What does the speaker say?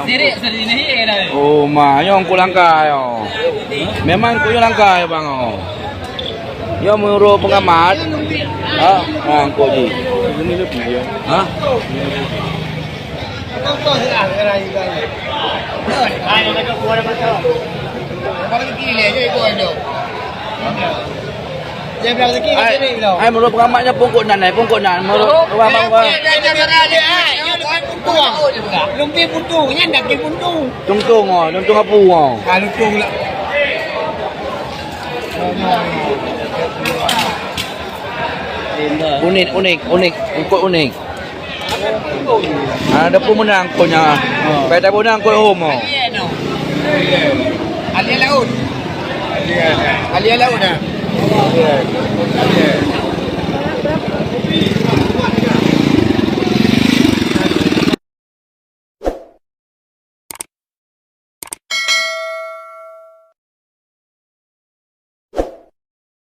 Diri sa dinihi na. Oh, yung ko langka yo. Memang ko yung langka yo bang oh. Yo menurut pengamat. Ko ji. Ha? Ay, menurut pengamatnya pungkunan. Menurut pengamat. Lumpia buntung, yan daging buntung. Tungtung apu oh. Lumpia lah. Unik, ikut unik. Ada pun menang konya. Pada menang kau homo. Alia laut. Alia laut dah.